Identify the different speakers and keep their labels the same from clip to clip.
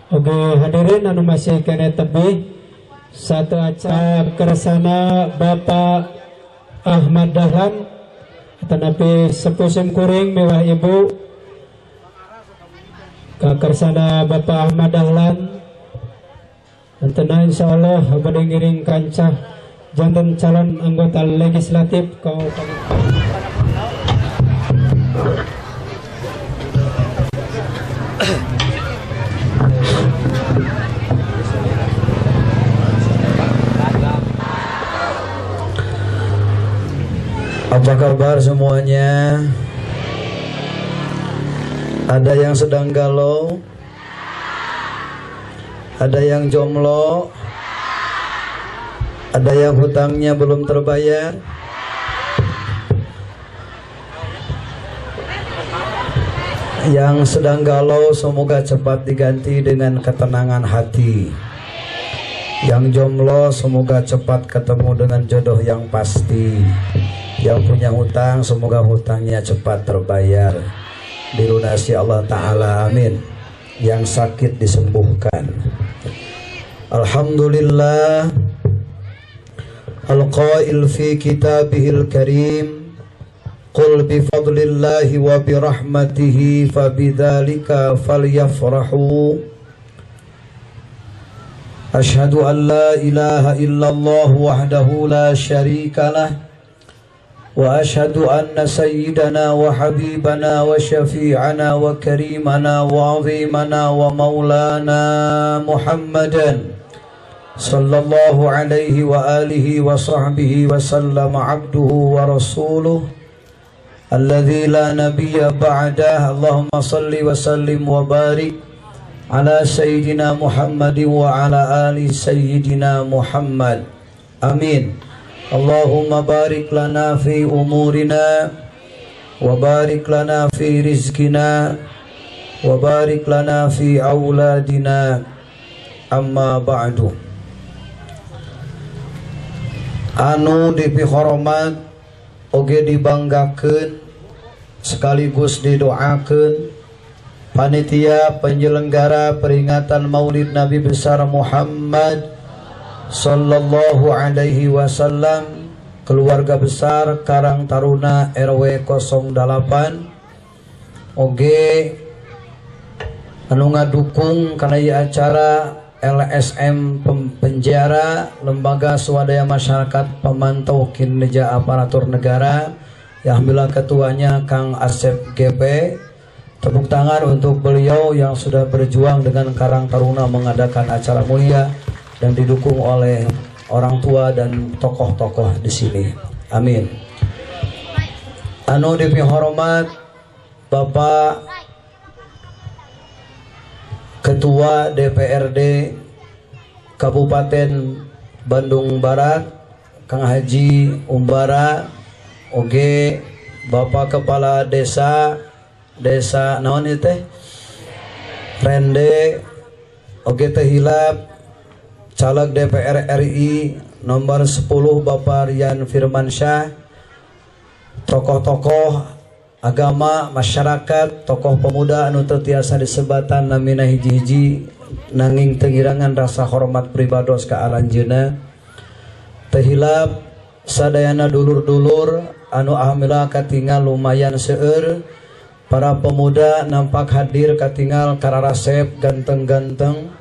Speaker 1: Oke, hadirin anu masih kena tebih satu acara kersana Bapak Ahmad Dahlan tetapi sepusim kuring mewah ibu kersana Bapak Ahmad Dahlan dan tenang insyaallah badai ngiring kancah jantan calon anggota legislatif kau
Speaker 2: Apa kabar semuanya? Ada yang sedang galau? Ada yang jomblo? Ada yang hutangnya belum terbayar? Yang sedang galau semoga cepat diganti dengan ketenangan hati. Yang jomblo semoga cepat ketemu dengan jodoh yang pasti. Yang punya hutang semoga hutangnya cepat terbayar, dilunasi Allah Ta'ala, amin. Yang sakit disembuhkan. Alhamdulillah Al-Qail fi kitabihil karim, qul bifadlillahi wa birahmatihi fabidzalika falyafrahu. Ashhadu an la ilaha illallah wahdahu la syarika lah wa ashhadu anna sayyidana wa habibana wa syafi'ana wa karimana wa azimana wa maulana Muhammadan sallallahu alaihi wa alihi wa sahbihi wa sallam abduhu wa rasuluh alladzi la nabiyya ba'dah. Allahumma salli wa sallim wa barik ala sayyidina Muhammadin wa ala ali sayyidina Muhammad, amin. Allahumma barik lana fi umurina wa barik lana fi rizkina wa barik lana fi auladina, amma ba'du. Anu dipihormat oge dibanggakeun sekaligus didoakeun panitia penyelenggara peringatan Maulid Nabi besar Muhammad sallallahu alaihi wasallam, keluarga besar Karang Taruna RW 08 oge anu ngadukung kana ieu acara LSM Penjara, Lembaga Swadaya Masyarakat Pemantau Kinerja Aparatur Negara, yang bila ketuanya Kang Asep GP. Tepuk tangan untuk beliau yang sudah berjuang dengan Karang Taruna mengadakan acara mulia dan didukung oleh orang tua dan tokoh-tokoh di sini. Amin. Anu dipihormat Bapak Ketua DPRD Kabupaten Bandung Barat, Kang Haji Umbara, oge Bapak Kepala Desa naon ieu teh? Rende, oge teh hilap Caleg DPR RI nomor 10 Bapak Rian Firmansyah, tokoh-tokoh agama, masyarakat, tokoh pemuda anu teu tiasa disebatan namina hiji-hiji nanging tengirangan rasa hormat pribados ka aranjeuna. Teu hilap sadayana dulur-dulur anu alhamdulillah katingal lumayan seueur. Para pemuda nampak hadir katingal kararasep ganteng-ganteng.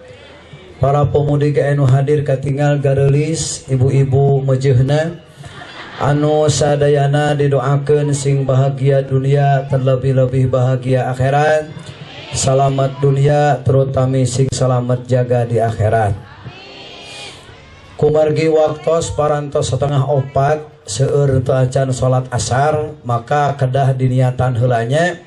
Speaker 2: Para pemudi anu hadir katingal garelis ibu-ibu mejehna anu sadayana didoakeun sing bahagia dunia terlebih-lebih bahagia akhirat, salamet dunia terutama sing salamet jaga di akhirat. Kumargi waktos parantos 3:30 seueur teu acan salat asar, maka kedah diniatan heulanya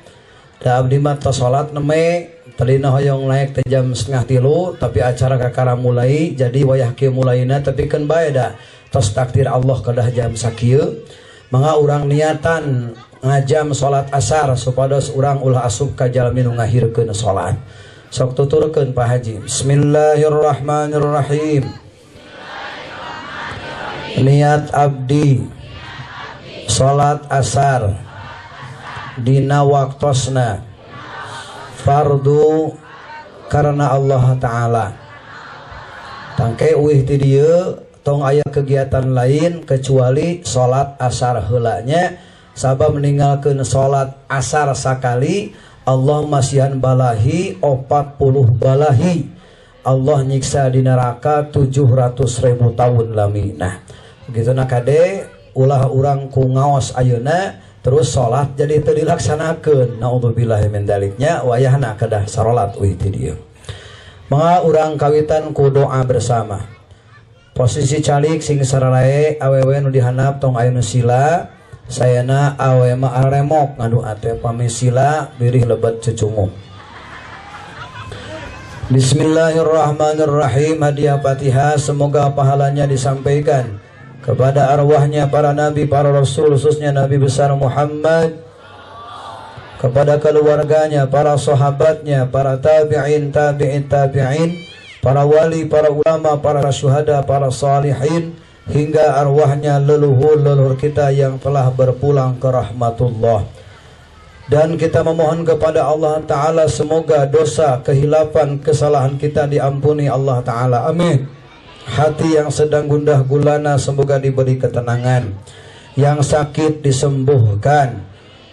Speaker 2: da abdi mah tos salat neme telina hoyong naik teh jam 2:30, tapi acara kakara mulai jadi wayah kieu mulaina tapi keun bae da tos takdir Allah kedah jam sakieu. Mangga urang niatan ngajam salat asar supados urang ulah asup ka jalmi nu ngahirkeun salat. Sok tuturkeun Pak Haji. Bismillahirrahmanirrahim. Niat abdi salat asar dina waktosna fardu karena Allah Ta'ala. Tangke uih ti dieu tong aya kegiatan lain kecuali salat asar heulanya, sabab meninggalkeun salat asar sakali Allah masihan balahi 40 balahi. Allah nyiksa di neraka 700.000 tahun lami. Nah, begituna kade ulah urang ku ngaos ayeuna terus salat jadi teu dilaksanakeun. Naudzubillahi min daliknya wayahna kedah salat uih ti dieu. Mangga urang kawitan ku doa bersama. Posisi calik sing sararae awewe nu dihandap tong ayeuna sila. Sayana awewe mah aremok ngadu ate pami sila birih lebat cucunguk. Bismillahirrahmanirrahim. Hadiah Fatihah semoga pahalanya disampaikan kepada arwahnya para nabi, para rasul, khususnya Nabi besar Muhammad, kepada keluarganya, para sahabatnya, para tabi'in, para wali, para ulama, para syuhada, para salihin, hingga arwahnya leluhur-leluhur kita yang telah berpulang ke rahmatullah. Dan kita memohon kepada Allah Ta'ala semoga dosa, kehilapan, kesalahan kita diampuni Allah Ta'ala. Amin. Hati yang sedang gundah gulana semoga diberi ketenangan, yang sakit disembuhkan,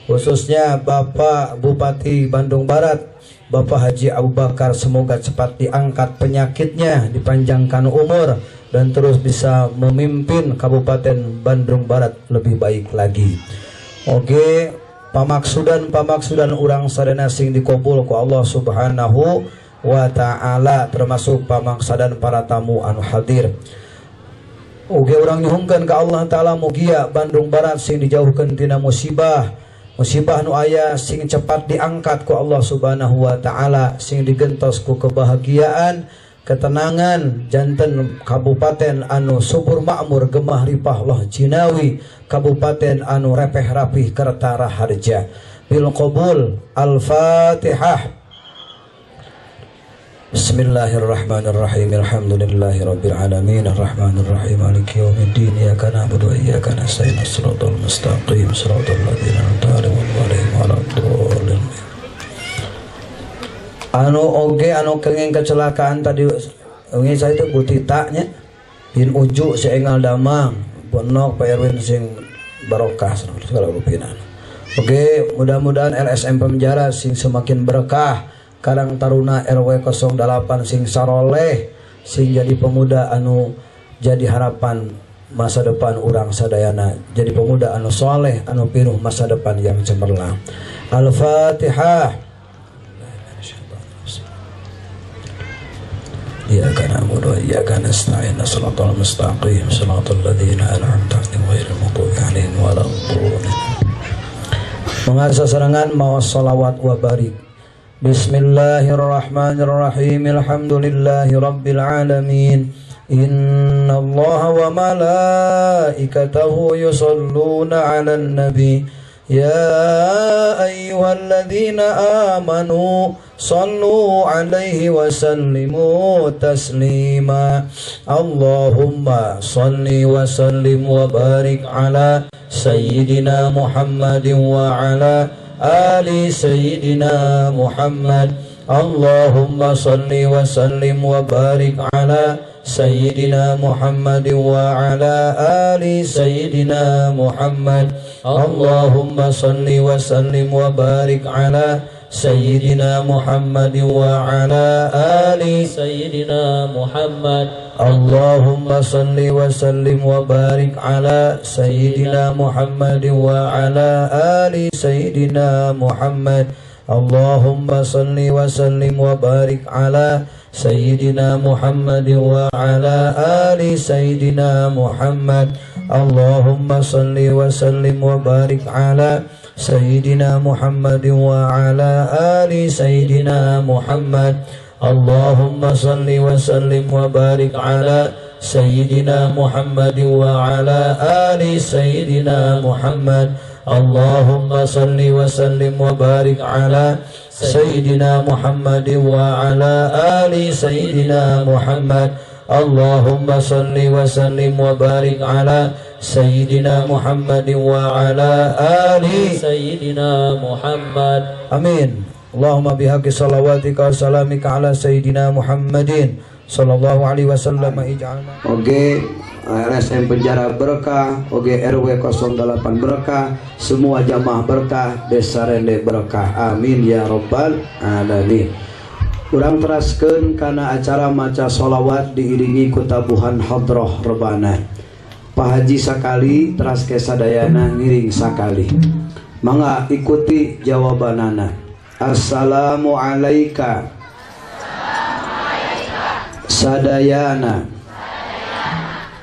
Speaker 2: khususnya Bapak Bupati Bandung Barat, Bapak Haji Abu Bakar, semoga cepat diangkat penyakitnya, dipanjangkan umur, dan terus bisa memimpin Kabupaten Bandung Barat lebih baik lagi. Oke, pamaksudan urang sadana sing dikabul ku Allah Subhanahu wa Ta'ala, termasuk pamaksadan para tamu anu hadir. Oke, urang nyuhungkeun ka Allah Ta'ala mugia Bandung Barat sing dijauhkeun tina musibah nu aya sing cepat diangkat ku Allah Subhanahu wa Ta'ala, sing digentos ku kebahagiaan, ketenangan janten kabupaten anu subur makmur gemah ripah loh jinawi, kabupaten anu repeh rapih kertara harja bil qabul. Al-Fatihah. Bismillahirrahmanirrahim. Alhamdulillahi rabbil alamin. Arrahmanirrahim. Maliki yaumiddin. Iyyaka na'budu wa iyyaka nasta'in. Shiratal mustaqim. Shiratal ladzina an'amta 'alaihim waladdallin. Anu oge anu kenging kecelakaan tadi ngi saya teh Butita nya Din Uju Seengal Damang Bonok Pak Erwin sing barokah segala rupinan. Oge, mudah-mudahan LSM Penjara sing semakin berkah, Karang Taruna RW 08 sing saroleh, sing jadi pemuda anu jadi harapan masa depan urang sadayana, jadi pemuda anu soleh, anu pinuh masa depan yang cemerlang. Al-Fatihah. Iyyaka na'budu wa iyyaka nasta'in. Shiratal mustaqim. Shiratal ladzina an'amta 'alaihim ghairil maghdubi 'alaihim waladdallin. Mengarsa serangan mawas salawat wa barik. Bismillahirrahmanirrahim. Alhamdulillahi rabbil alamin. Innallaha wa malaikatahu yusholluna 'alan nabi. Ya ayyuhalladzina amanu sallu alaihi wa sallimu taslima. Allahumma salli wa sallim wa barik ala sayyidina Muhammadin wa ala ali sayyidina Muhammad. Allahumma salli wa sallim wa barik ala sayyidina Muhammad wa ala ali sayyidina Muhammad. Allahumma salli wa sallim wa barik ala sayyidina Muhammad wa ala ali sayyidina Muhammad. Allahumma salli wa sallim wa barik ala sayyidina Muhammad wa ala ali sayyidina Muhammad. Allahumma salli wa sallim wa barik ala sayyidina Muhammad wa ala ali sayyidina Muhammad. Allahumma salli wa sallim wa barik ala sayyidina Muhammad wa ala ali sayyidina Muhammad. Allahumma salli wa sallim wa barik ala sayyidina Muhammad wa ala ali sayyidina Muhammad. Allahumma salli wa sallim wa barik ala sayyidina Muhammad wa ala ali sayyidina Muhammad. Allahumma salli wa sallim wa barik ala sayyidina Muhammad wa ala ali sayyidina Muhammad. Amin. Allahumma bihaqqi salawatika wa salamika ala sayyidina Muhammadin sallallahu alaihi wasallam ij'alna. Oke, RSM Penjara berkah, oke RW 08 berkah, semua jamaah berkah, Desa Rende berkah. Amin ya rabbal alamin. Urang teraskeun kana acara maca sholawat diiringi ku tabuhan hadroh rebana. Pak Haji sakali teras ke sadayana ngiring sakali. Mangga ikuti jawabanana. Assalamu alayka sadayana.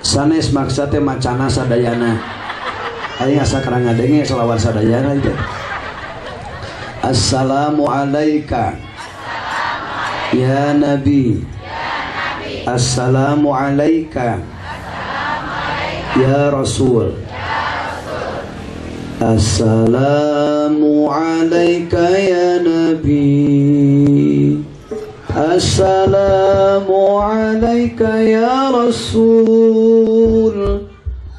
Speaker 2: Sanes maksudnya macana sadayana. Aing asa karang ngadenge selawat sadayana itu. Assalamu alayka ya Nabi. Assalamu alayka ya Rasul. Assalamu alayka ya Nabi. Assalamu alayka ya Rasul.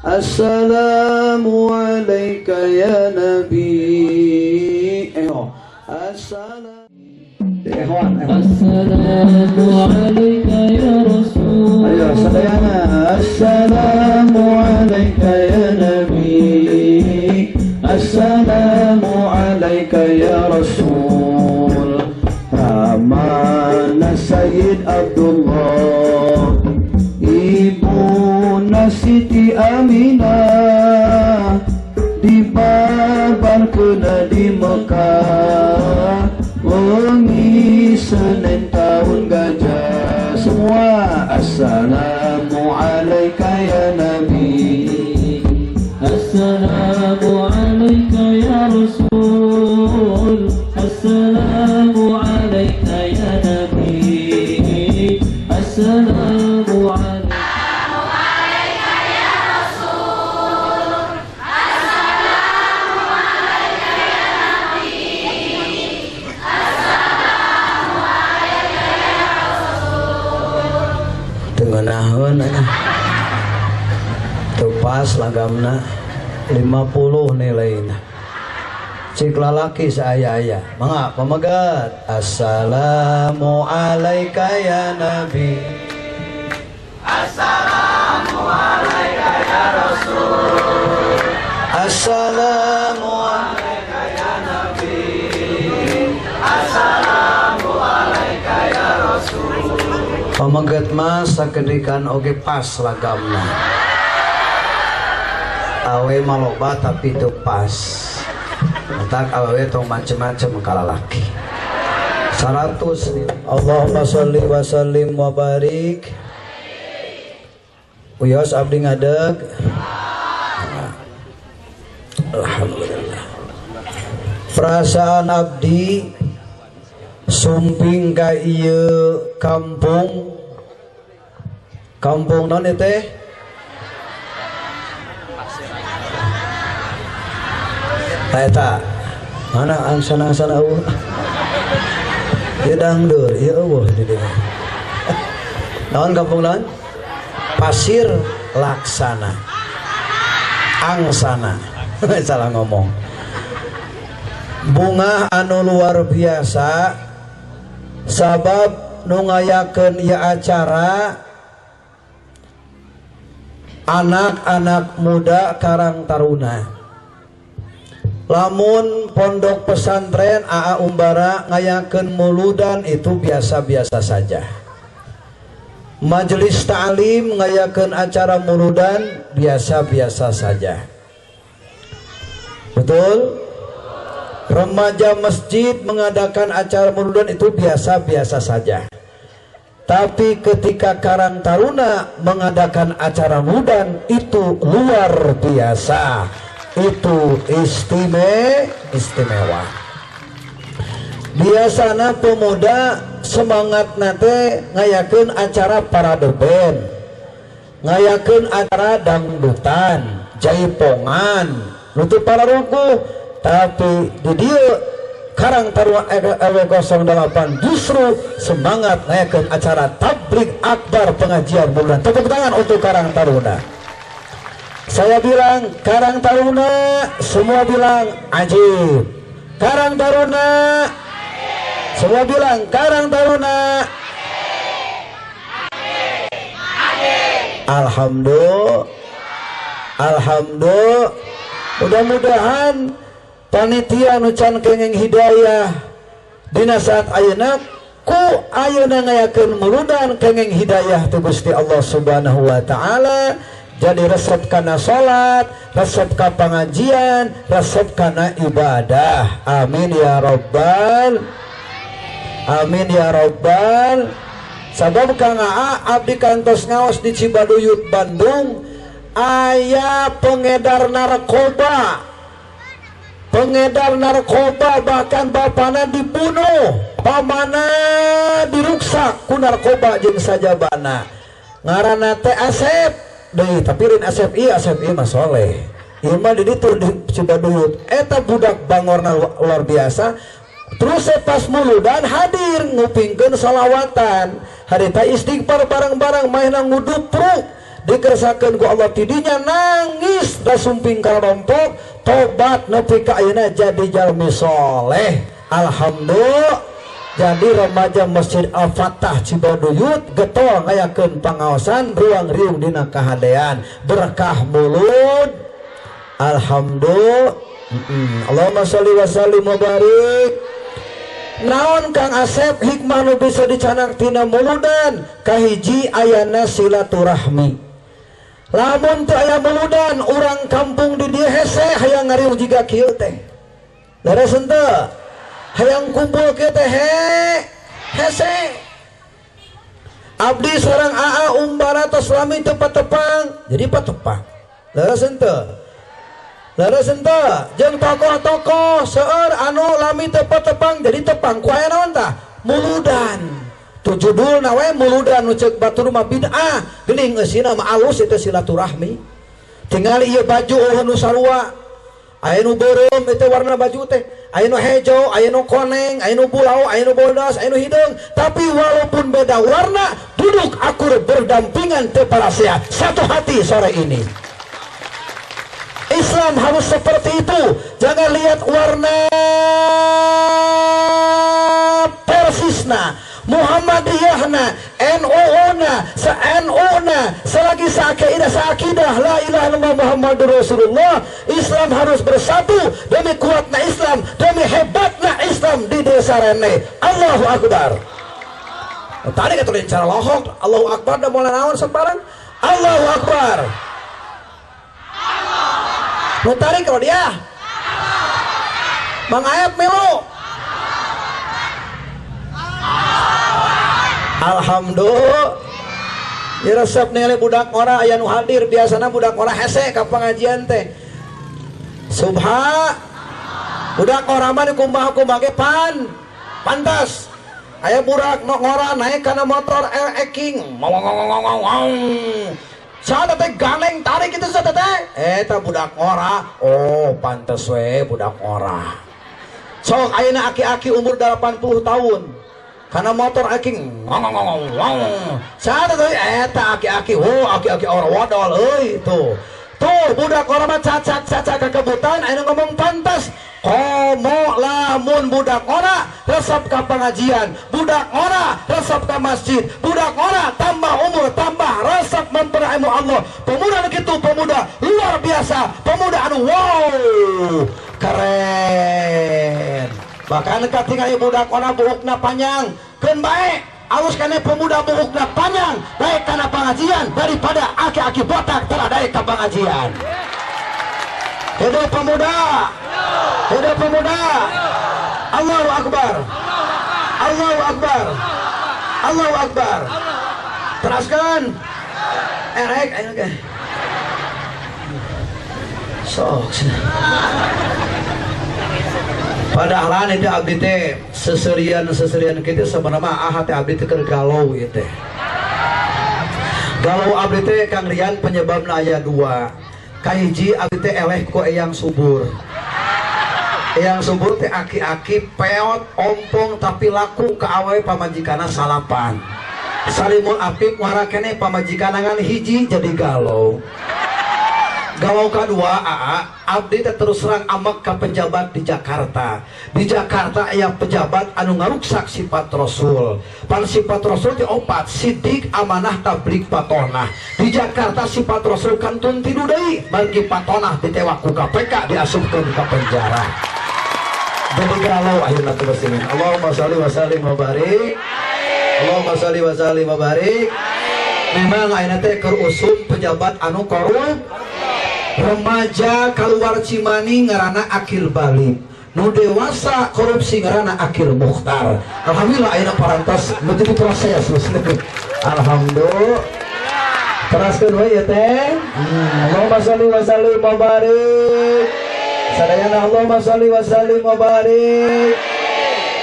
Speaker 2: Assalamu alayka ya Nabi. Assalamu alayka ya Rasul. Ayo sadayana. Assalamu alayka ya Nabi. Assalamu alayka ya Rasul. Ramana Sayyid Abdullah, Ibu Siti Aminah, dibabarkeun di Mekah, wengi Senin tahun gajah. Semua assalamu alayka ya Nabi. Assalamu alayka ya Rasul. Assalamu alayka ya Nabi. Assalamu alayka ya Rasul. Assalamu alayka ya Nabi. Assalamu alayka ya Rasul. Tengenahun pas lagamna 50 nilainya. Cik lalaki saya mangga pamegat. Assalamu alayka ya Nabi. Assalamu alayka ya Rasul. Assalamu alayka ya Nabi. Assalamu alayka ya Rasul. Pamegat mas sakedikan oge pas lagamna. Awe maloba tapi itu pas. Tak awe tong macem-macem kalalaki. 100. Allahumma sholli wa sallim wa barik. Uyos abdi ngadeg. Alhamdulillah. Perasaan abdi sumping ka ieu kampung. Kampung non teh? Eta mana ansana eueuh. Ieu dangdur, ieu eueuh di dieu. Naon kampung naon? Pasir Laksana. Angsana. Salah ngomong. Bunga anu luar biasa sabab nu ngayakeun ieu acara anak-anak muda Karang Taruna. Lamun pondok pesantren AA Umbara ngayakeun muludan itu biasa-biasa saja. Majelis ta'lim ngayakeun acara muludan biasa-biasa saja. Betul? Remaja masjid mengadakan acara muludan itu biasa-biasa saja. Tapi ketika Karang Taruna mengadakan acara muludan itu luar biasa. Itu istimewa. Biasana pemuda semangat nate ngayakeun acara parade band, ngayakeun acara dangdutan, jaipongan, nutup para ruku. Tapi di dieu Karang Taruna RW 08 justru semangat ngayakeun acara tabligh akbar pengajian bulan. Tepuk tangan untuk Karang Taruna. Saya bilang Karang Taruna, semua bilang ajib. Karang Taruna, Semua bilang Karang Taruna. Alhamdulillah. Alhamdulillah. Mudah-mudahan panitia nucan kenging hidayah dina saat ayeuna ku ayeuna ngayakeun muludan kenging hidayah tu Gusti Allah Subhanahu wa taala. Jadi resep kana salat, resep ka pengajian, resep kana ibadah. Amin ya rabbal. Amin ya rabbal. Sabab Kang Aa abdi kantos ngaos di Cibaduyut Bandung aya pengedar narkoba. Pengedar narkoba bahkan bapana dibunuh, pamana diruksak ku narkoba jeung sajabana. Ngaranna teh Asep. Deui tapi rin Asep ieu mah soleh. Ieu mah di ditu di Cibaduyut. Eta budak bangorna luar biasa. Terus pas muludan hadir ngupingkeun salawatan. Harita istighfar bareng-bareng maena ngudupruk. Dikersakeun ku Allah tidinya nangis da sumping kalompok tobat nepi ka ayeuna jadi jalmi soleh. Alhamdulillah. Jadi remaja Masjid Al-Fatah Cibaduyut getol ngayakeun pangaosan ruang riung dina kahadean berkah mulud. Alhamdulillah. Allahumma sholli wa sallim wa barik. Naon Kang Asep hikmah nu bisa dicanak tina muludan? Kahiji ayana silaturahmi. Lamun teu aya muludan urang kampung di dieu hese hayang ngariung jiga kieu teh. Leres henteu? Hayang kumpul kieu teh hese. Abdi sareng AA umbara tos lami teu patepang, jadi patepang. Leres henteu? Leres henteu? Jeung tokoh-tokoh seueur anu lami teu patepang jadi tepang ku aya naon tah? Muludan. Tu judulna we muludan nu ceuk batur mah bid'ah. Geuning eusina mah alus eta silaturahmi. Tingali ieu baju nu sarua. Aya nu beureum eta warna baju teh. Aya nu hejo, aya nu koneng, aya nu bulau, aya nu bodas, aya nu hideung. Tapi walaupun beda warna, duduk akur berdampingan teu parasea. Satu hati sore ini. Islam harus seperti itu. Jangan lihat warna persisna, Muhammadiyahna, NU-na, se-NU-na, selagi seakidah la ilaha illallah Muhammadur Rasulullah. Islam harus bersatu demi kuatna Islam, demi hebatna Islam di desa rene. Allahu Akbar. Tadi katulin cara lohok, Allahu Akbar da moal naon sebarang. Allahu Akbar. Nu tarik kalau dia Bang Ayep milu. Alhamdulillah. Di resep nilai budak ora aya nu hadir biasana budak ora hese ka pengajian teh. Subha. Budak ora mah dikumbah-kumbah ge pantas. Aya budak ngora naik kana motor eking. Sada teh ganeng tarik itu sada teh. Eta budak ora. Oh, pantes we budak ora. Sok ayeuna aki-aki umur 80 tahun. Karena motor aking. Sada teh eta aki-aki. Oh, aki-aki ora wadol euy tuh. Tuh budak ora mah cacak-cacak kekebutan anu ngomong pantas. Komo lamun budak ora resep ka pengajian, budak ora resep ka masjid, budak ora tambah umur tambah resep mempelajari ilmu Allah. Pemuda begitu, pemuda luar biasa, pemuda anu wow keren. Bahkan ketika budak ora buhukna panjang, keun bae alus kana pemuda buhukna panjang, baik kana pengajian daripada aki-aki botak teladai ka pengajian. Hidup pemuda. Hidup pemuda. Allahu Akbar. Allahu Akbar. Allahu Akbar. Teruskan. Erek ayo ge. Sok. Padahal itu abdi teh seserian kitu sebenarnya hati abdi teh keur galau ieu teh. Galau abdi teh Kang Rian penyebabna aya 2. Kahiji abdi teh eleh ku eyang subur. Eyang subur teh aki-aki peot ompong tapi laku ka awewe pamajikana salapan. Salimul apik wara keneh pamajikanangan hiji jadi galau. Galau kedua abdi teh terus serang amak ka pejabat di Jakarta. Di Jakarta aya pejabat anu ngaruksak sifat Rasul. Pan sifat Rasul teh opat, sidik, amanah, tablik, patonah. Di Jakarta sifat Rasul kantun tilu deui, bagi patonah ditewak ku KPK diasupkeun ka penjara. Jadi galau akhirna teh muslimin. Allahumma shalli wa sallim wa barik. Allahumma shalli wa sallim wa barik. Memang ayeuna teh keur usum pejabat anu korup. Remaja keluar Cimani ngarana Akil Balik, nu dewasa korupsi ngarana Akil Mukhtar. Alhamdulillah ayeuna parantos menjadi proses. Alhamdulillah. Teraskeun we ya teh. Allahumma shalli wa sallim wa barik. Sadayana Allahumma shalli wa sallim wa barik.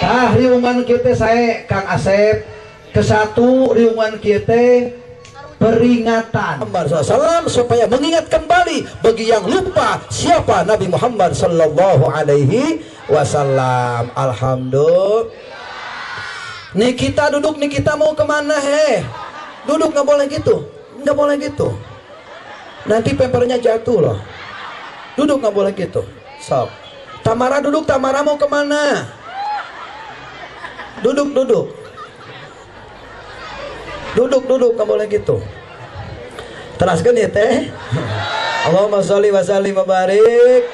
Speaker 2: Tah riungan kieu teh sae Kang Asep. Kesatu riungan kieu teh peringatan Muhammad SAW supaya mengingat kembali bagi yang lupa siapa Nabi Muhammad Sallallahu Alaihi Wasallam. Alhamdulillah. Nih kita duduk, nih kita mau kemana Duduk nggak boleh gitu, nggak boleh gitu. Nanti pempernya jatuh loh. Duduk nggak boleh gitu. Sok. Tamara duduk, Tamara mau kemana? Duduk. Duduk, nggak boleh gitu. Teraskan ya teh. Allahumma sholli wa sallim wa barik.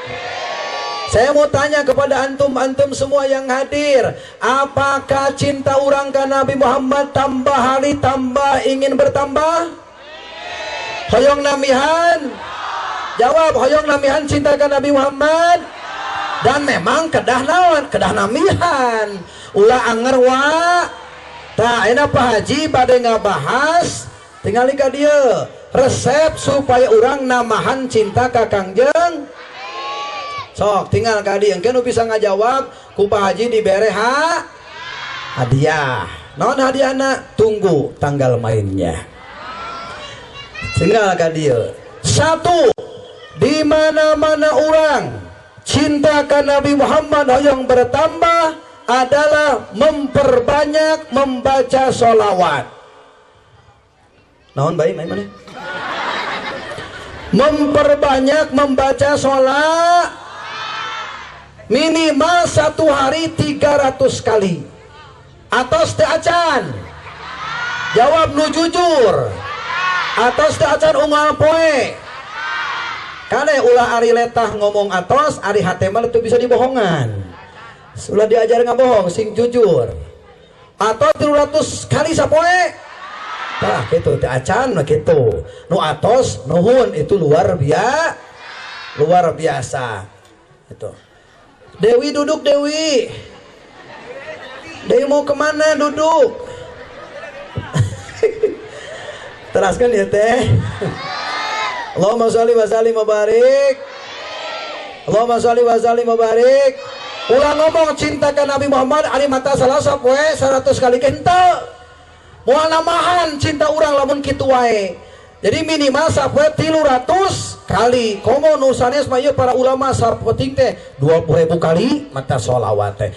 Speaker 2: Saya mau tanya kepada antum semua yang hadir, apakah cinta orang ke Nabi Muhammad tambah hari tambah ingin bertambah? Hoyong namihan. Jawab, hoyong namihan cinta ke Nabi Muhammad. Dan memang kedah naon, kedah namihan. Ulah anger wa. Tah enak Pak Haji pada ngabahas tinggal ka dieu resep supaya orang namahan cinta ka Kangjeng. Sok tinggal ka dieu engke nu bisa ngajawab ku Pak Haji dibere hadiah. Naon hadiahna? Tunggu tanggal mainnya. Tinggal ka dieu. Satu, di mana-mana orang cinta ka Nabi Muhammad yang bertambah adalah memperbanyak membaca sholawat. Naon baik main mana? Memperbanyak membaca sholat minimal satu hari 300 kali. Atos teh acan. Jawab nu jujur. Atos teh acan unggal poe. Kane ulah ari letah ngomong atos, ari hate mah teu bisa dibohongan. Sudah diajar nggak bohong, sing jujur. Atau 300 kali sapoe. Nah, gitu, teh acan mah gitu. Nu atos, nuhun itu luar biasa. Itu. Dewi duduk Dewi. Dewi mau kemana duduk? Teraskan ya teh. Allahumma sholli wa sallim wa barik. Allahumma sholli wa sallim wa barik. Ulang ngomong cinta ke Nabi Muhammad ari mata salah sapoe 100 kali kenteu. Moal namahan cinta urang lamun kitu wae. Jadi minimal sapoe 300 kali. Komo nu sanes mah para ulama sapoting teh 20.000 kali mata sholawat teh.